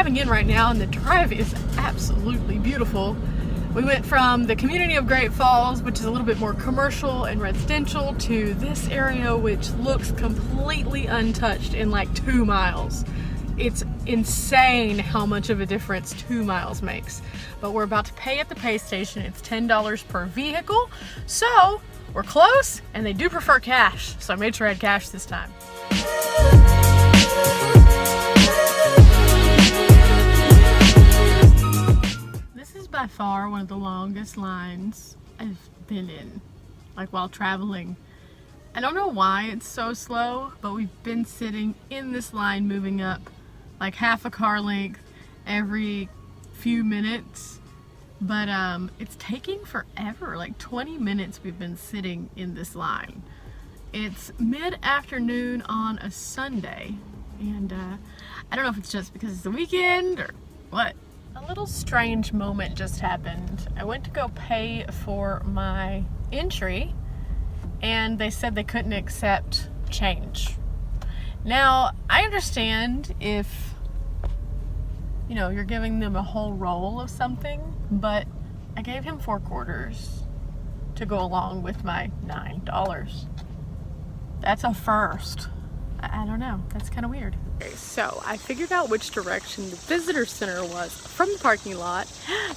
driving in right now, and the drive is absolutely beautiful. We went from the community of Great Falls, which is a little bit more commercial and residential, to this area, which looks completely untouched in like 2 miles. It's insane how much of a difference 2 miles makes. But we're about to pay at the pay station. It's $10 per vehicle. So we're close, and they do prefer cash. So I made sure I had cash this time. This is by far one of the longest lines I've been in, like while traveling. I don't know why it's so slow, but we've been sitting in this line moving up like half a car length every few minutes, but it's taking forever, like 20 minutes we've been sitting in this line. It's mid-afternoon on a Sunday, and I don't know if it's just because it's the weekend or what. A little strange moment just happened. I went to go pay for my entry, and they said they couldn't accept change. Now, I understand if you're giving them a whole roll of something, but I gave him 4 quarters to go along with my $9. That's a first. I don't know, that's kind of weird. Okay, so I figured out which direction the visitor center was from the parking lot,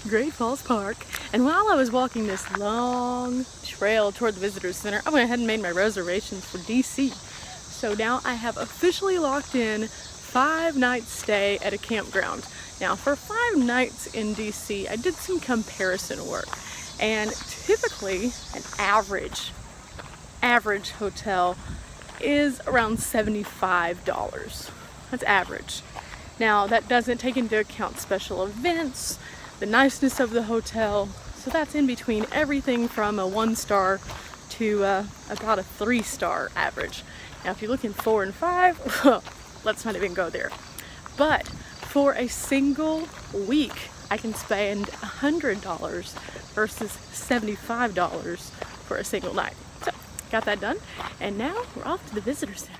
Great Falls Park, and while I was walking this long trail toward the visitor center, I went ahead and made my reservations for DC. So now I have officially locked in 5-night stay at a campground. Now for 5 nights in DC, I did some comparison work, and typically an average hotel is around $75. That's average. Now that doesn't take into account special events, the niceness of the hotel, so that's in between everything from a 1-star to about a 3-star average. Now if you're looking 4 and 5, well, let's not even go there. But for a single week, I can spend $100 versus $75 for a single night. So, got that done, and now we're off to the visitor center.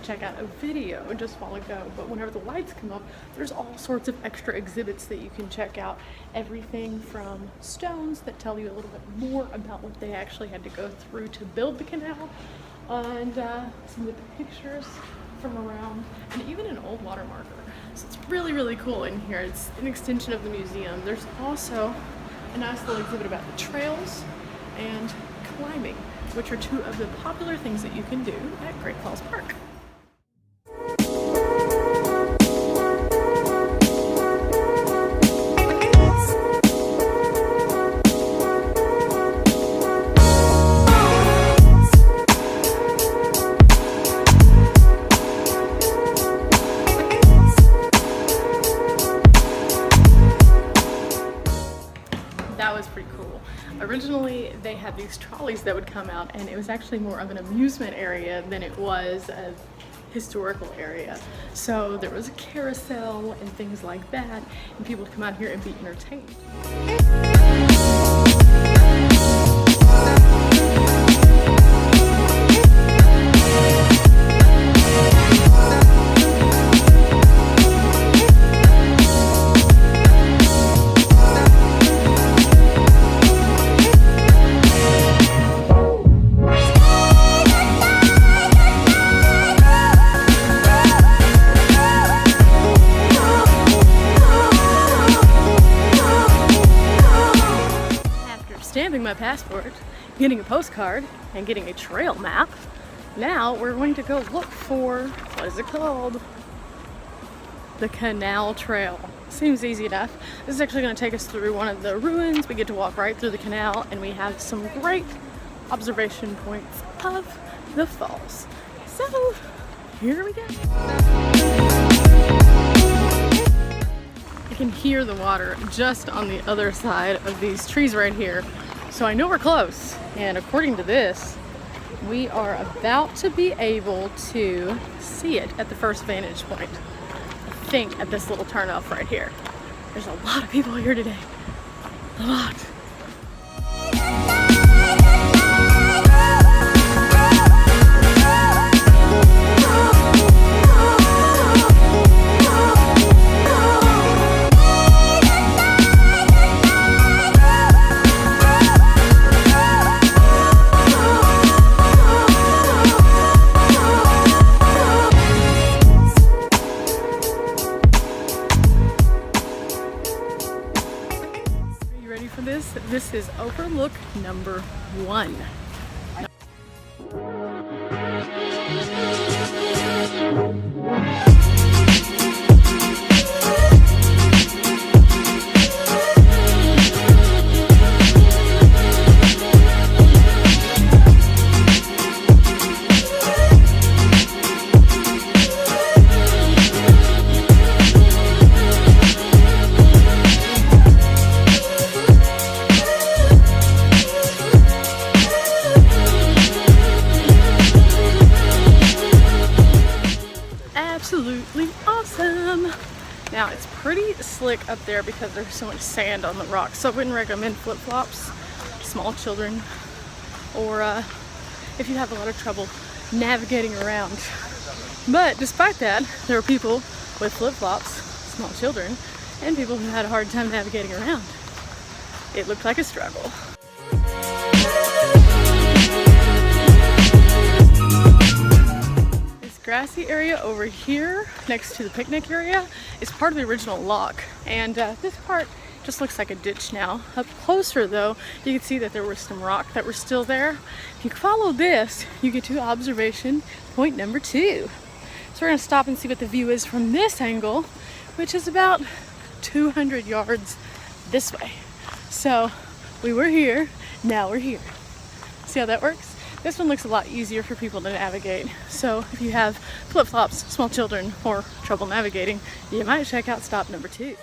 Check out a video just a while ago, but whenever the lights come up, there's all sorts of extra exhibits that you can check out. Everything from stones that tell you a little bit more about what they actually had to go through to build the canal, and some of the pictures from around, and even an old water marker. So it's really, really cool in here. It's an extension of the museum. There's also a nice little exhibit about the trails and climbing, which are 2 of the popular things that you can do at Great Falls Park. Originally, they had these trolleys that would come out, and it was actually more of an amusement area than it was a historical area. So there was a carousel and things like that, and people would come out here and be entertained. Stamping my passport, getting a postcard, and getting a trail map. Now we're going to go look for, what is it called? The Canal Trail. Seems easy enough. This is actually going to take us through one of the ruins. We get to walk right through the canal, and we have some great observation points of the falls. So here we go. I can hear the water just on the other side of these trees right here. So I know we're close, and according to this, we are about to be able to see it at the first vantage point. I think at this little turnoff right here. There's a lot of people here today. A lot. This is overlook number 1. Absolutely awesome. Now it's pretty slick up there because there's so much sand on the rocks, so I wouldn't recommend flip-flops to small children, or if you have a lot of trouble navigating around. But despite that, there are people with flip-flops, small children, and people who had a hard time navigating around. It looked like a struggle. Grassy area over here next to the picnic area is part of the original Locke, and this part just looks like a ditch now. Up closer though, you can see that there was some rock that were still there. If you follow this, you get to observation point number 2. So we're gonna stop and see what the view is from this angle, which is about 200 yards this way. So we were here, now we're here. See how that works? This one looks a lot easier for people to navigate. So if you have flip-flops, small children, or trouble navigating, you might check out stop number 2.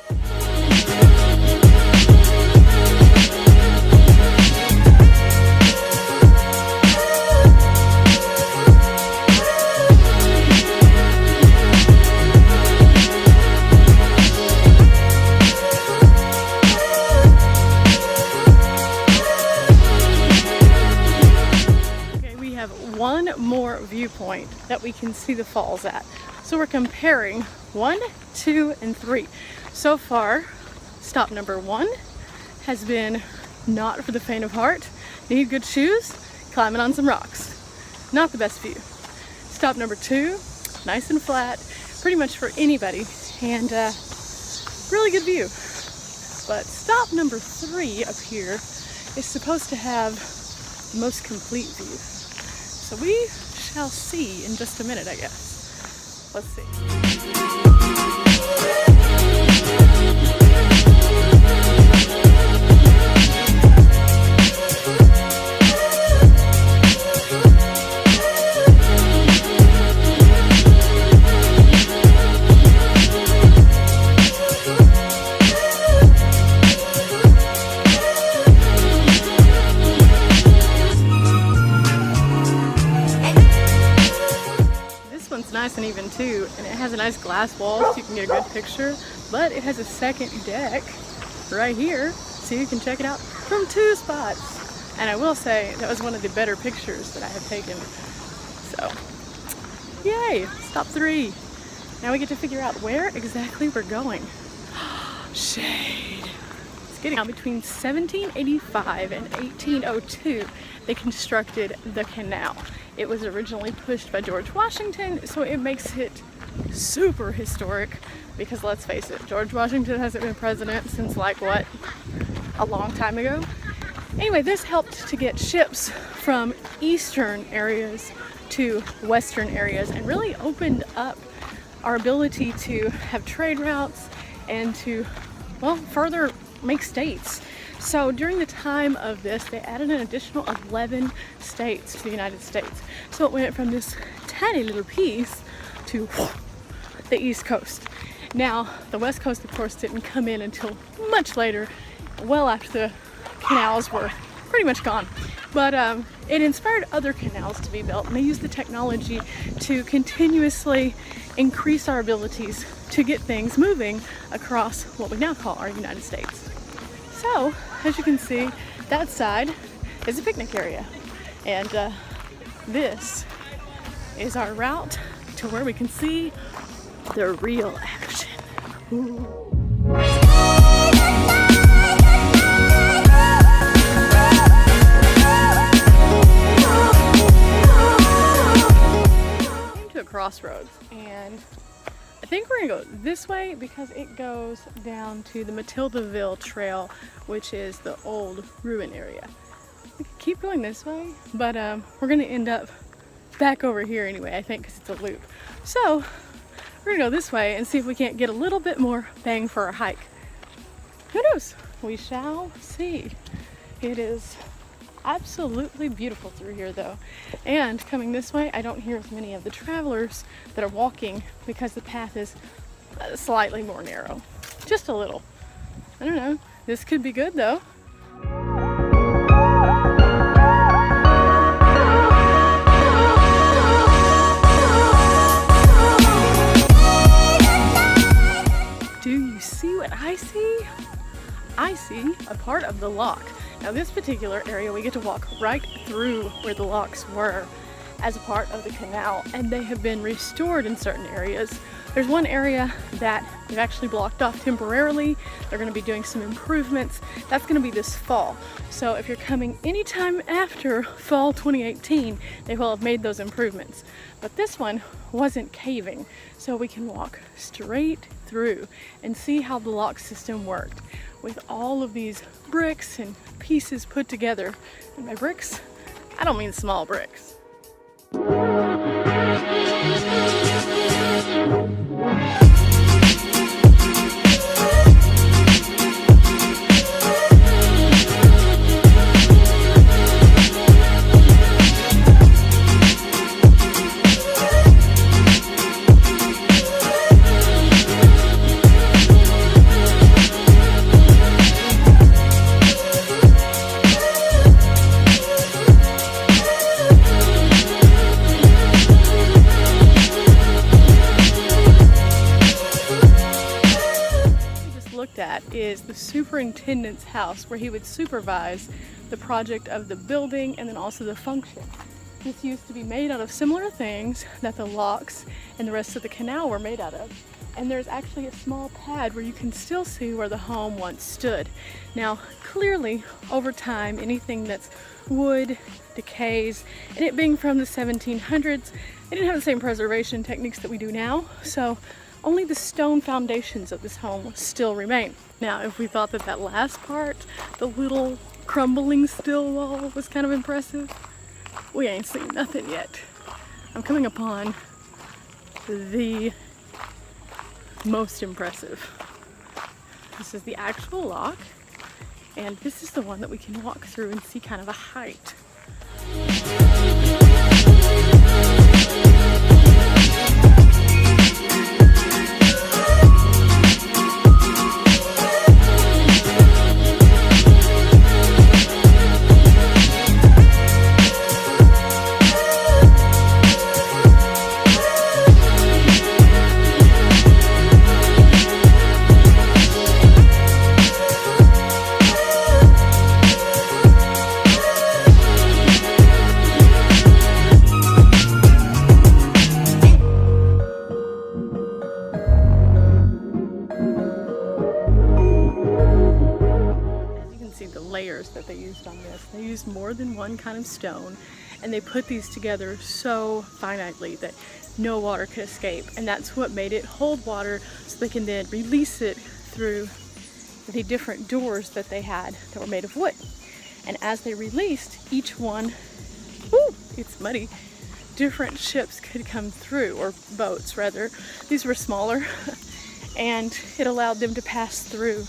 One more viewpoint that we can see the falls at. So we're comparing 1, 2, and 3. So far, stop number 1 has been not for the faint of heart. Need good shoes, climbing on some rocks. Not the best view. Stop number 2, nice and flat, pretty much for anybody, and really good view. But stop number 3 up here is supposed to have the most complete view. So we shall see in just a minute, I guess. Let's see. Nice and even too, and it has a nice glass wall so you can get a good picture, but it has a second deck right here so you can check it out from 2 spots. And I will say that was one of the better pictures that I have taken. So yay, stop 3. Now we get to figure out where exactly we're going. Shade. It's getting out. Between 1785 and 1802 they constructed the canal. It was originally pushed by George Washington, so it makes it super historic because let's face it, George Washington hasn't been president since like what, a long time ago. Anyway, this helped to get ships from eastern areas to western areas and really opened up our ability to have trade routes and to, well, further make states. So during the time of this, they added an additional 11 states to the United States. So it went from this tiny little piece to the East Coast. Now, the West Coast, of course, didn't come in until much later, well after the canals were pretty much gone. But it inspired other canals to be built, and they used the technology to continuously increase our abilities to get things moving across what we now call our United States. So, as you can see, that side is a picnic area, and this is our route to where we can see the real action. Ooh. Crossroads, and I think we're gonna go this way because it goes down to the Matildaville Trail, which is the old ruin area. We could keep going this way, but we're gonna end up back over here anyway, I think, because it's a loop. So we're gonna go this way and see if we can't get a little bit more bang for our hike. Who knows? We shall see. It is absolutely beautiful through here though, and coming this way I don't hear as many of the travelers that are walking because the path is slightly more narrow, just a little. I don't know, this could be good though. Do you see what I see? I see a part of the Locke. Now this particular area we get to walk right through where the locks were as a part of the canal, and they have been restored in certain areas. There's one area that they've actually blocked off temporarily. They're going to be doing some improvements. That's going to be this fall. So if you're coming anytime after fall 2018, they will have made those improvements. But this one wasn't caving, so we can walk straight through and see how the lock system worked with all of these bricks and pieces put together. And by bricks, I don't mean small bricks. Is the superintendent's house, where he would supervise the project of the building and then also the function. This used to be made out of similar things that the locks and the rest of the canal were made out of. And there's actually a small pad where you can still see where the home once stood. Now, clearly, over time, anything that's wood decays, and it being from the 1700s, they didn't have the same preservation techniques that we do now, so only the stone foundations of this home still remain. Now, if we thought that last part, the little crumbling still wall, was kind of impressive, we ain't seen nothing yet. I'm coming upon the most impressive. This is the actual lock, and this is the one that we can walk through and see kind of a height. That they used on this. They used more than one kind of stone, and they put these together so finitely that no water could escape, and that's what made it hold water, so they can then release it through the different doors that they had that were made of wood. And as they released each one, whoo, it's muddy, different ships could come through, or boats rather. These were smaller and it allowed them to pass through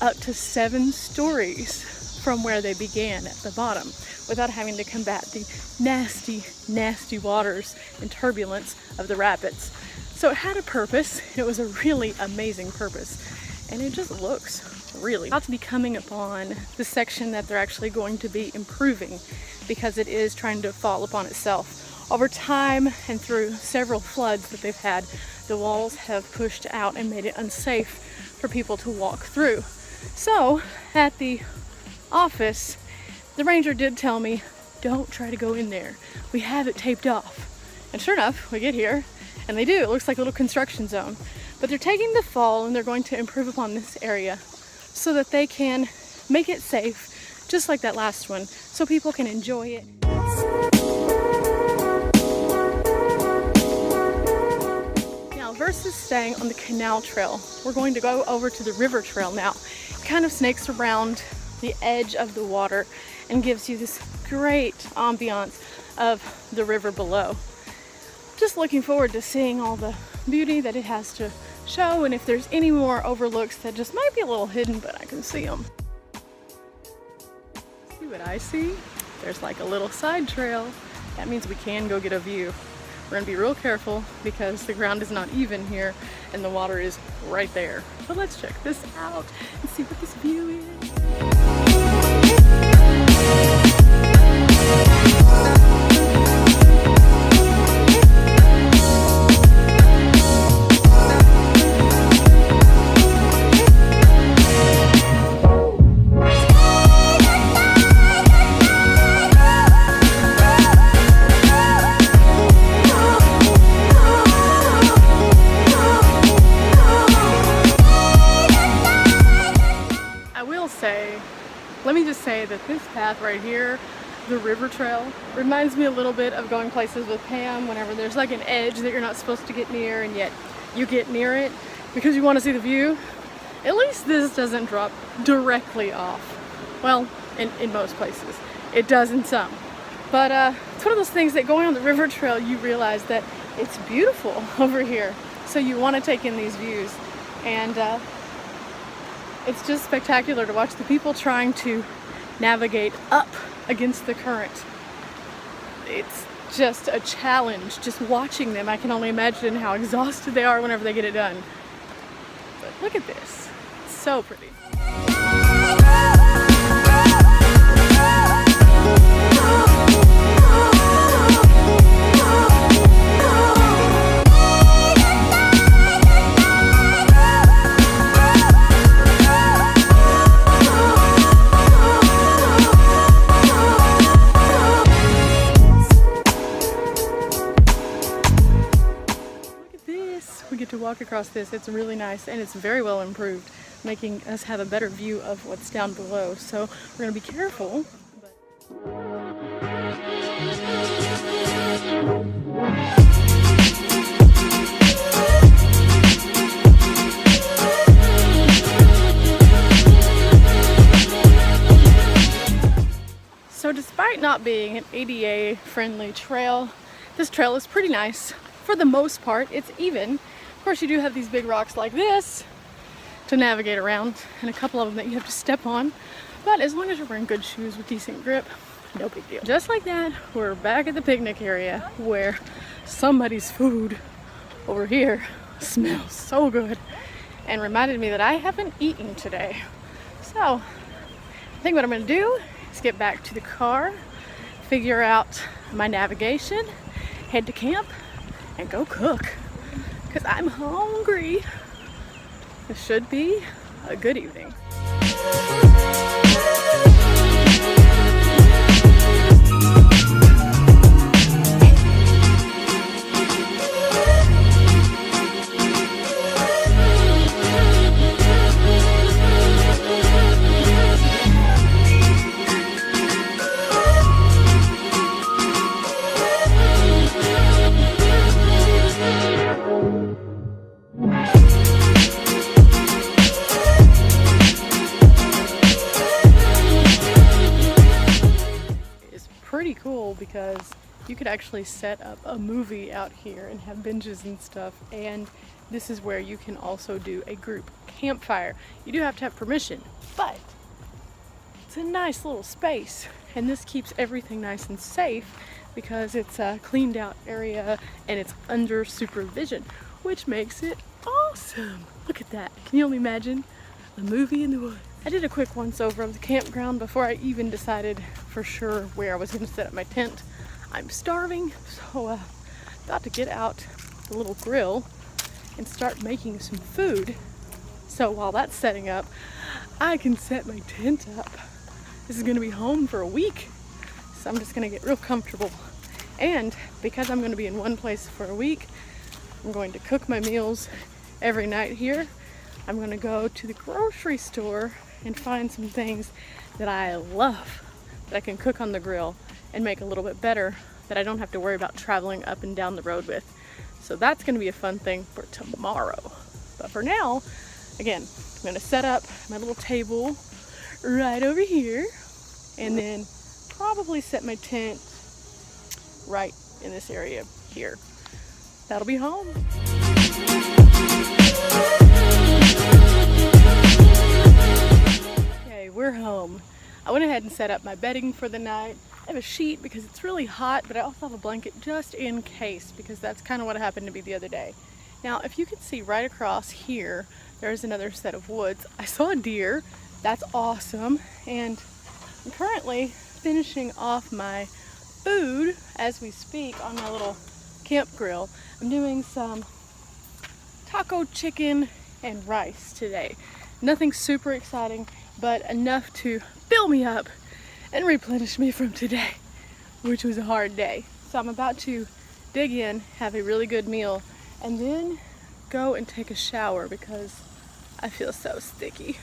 up to 7 stories from where they began at the bottom without having to combat the nasty, nasty waters and turbulence of the rapids. So it had a purpose. It was a really amazing purpose, and it just looks really about to be coming upon the section that they're actually going to be improving, because it is trying to fall upon itself. Over time and through several floods that they've had, the walls have pushed out and made it unsafe for people to walk through. So at the office, the ranger did tell me, don't try to go in there. We have it taped off. And sure enough, we get here and they do. It looks like a little construction zone. But they're taking the fall and they're going to improve upon this area so that they can make it safe, just like that last one, so people can enjoy it. Now, versus staying on the canal trail, we're going to go over to the river trail now. It kind of snakes around the edge of the water and gives you this great ambiance of the river below. Just looking forward to seeing all the beauty that it has to show, and if there's any more overlooks that just might be a little hidden, but I can see them. See what I see? There's like a little side trail. That means we can go get a view. We're gonna be real careful because the ground is not even here and the water is right there. So let's check this out and see what this view is. Let me just say that this path right here, the river trail, reminds me a little bit of going places with Pam whenever there's like an edge that you're not supposed to get near and yet you get near it because you want to see the view. At least this doesn't drop directly off. Well, in most places. It does in some. But it's one of those things that going on the river trail, you realize that it's beautiful over here. So you want to take in these views. And it's just spectacular to watch the people trying to navigate up against the current. It's just a challenge just watching them. I can only imagine how exhausted they are whenever they get it done. But look at this. It's so pretty. We get to walk across this. It's really nice and it's very well improved, making us have a better view of what's down below. So we're going to be careful. So despite not being an ADA friendly trail, this trail is pretty nice. For the most part, it's even. Of course, you do have these big rocks like this to navigate around, and a couple of them that you have to step on. But as long as you're wearing good shoes with decent grip, no big deal. Just like that, we're back at the picnic area where somebody's food over here smells so good and reminded me that I haven't eaten today. So I think what I'm going to do is get back to the car, figure out my navigation, head to camp, and go cook, because I'm hungry. This should be a good evening. Cool because you could actually set up a movie out here and have benches and stuff, and this is where you can also do a group campfire. You do have to have permission, but it's a nice little space, and this keeps everything nice and safe because it's a cleaned out area and it's under supervision, which makes it awesome. Look at that. Can you only imagine a movie in the woods? I did a quick once over of the campground before I even decided for sure where I was going to set up my tent. I'm starving, so thought to get out the little grill and start making some food. So while that's setting up, I can set my tent up. This is gonna be home for a week, so I'm just gonna get real comfortable. And because I'm gonna be in one place for a week, I'm going to cook my meals every night here. I'm gonna go to the grocery store and find some things that I love that I can cook on the grill and make a little bit better, that I don't have to worry about traveling up and down the road with. So that's gonna be a fun thing for tomorrow. But for now, again, I'm gonna set up my little table right over here and then probably set my tent right in this area here. That'll be home. Okay, we're home. I went ahead and set up my bedding for the night. I have a sheet because it's really hot, but I also have a blanket just in case, because that's kind of what happened to me the other day. Now, if you can see right across here, there's another set of woods. I saw a deer. That's awesome. And I'm currently finishing off my food as we speak on my little camp grill. I'm doing some taco chicken and rice today. Nothing super exciting, but enough to fill me up and replenish me from today, which was a hard day. So I'm about to dig in, have a really good meal, and then go and take a shower because I feel so sticky.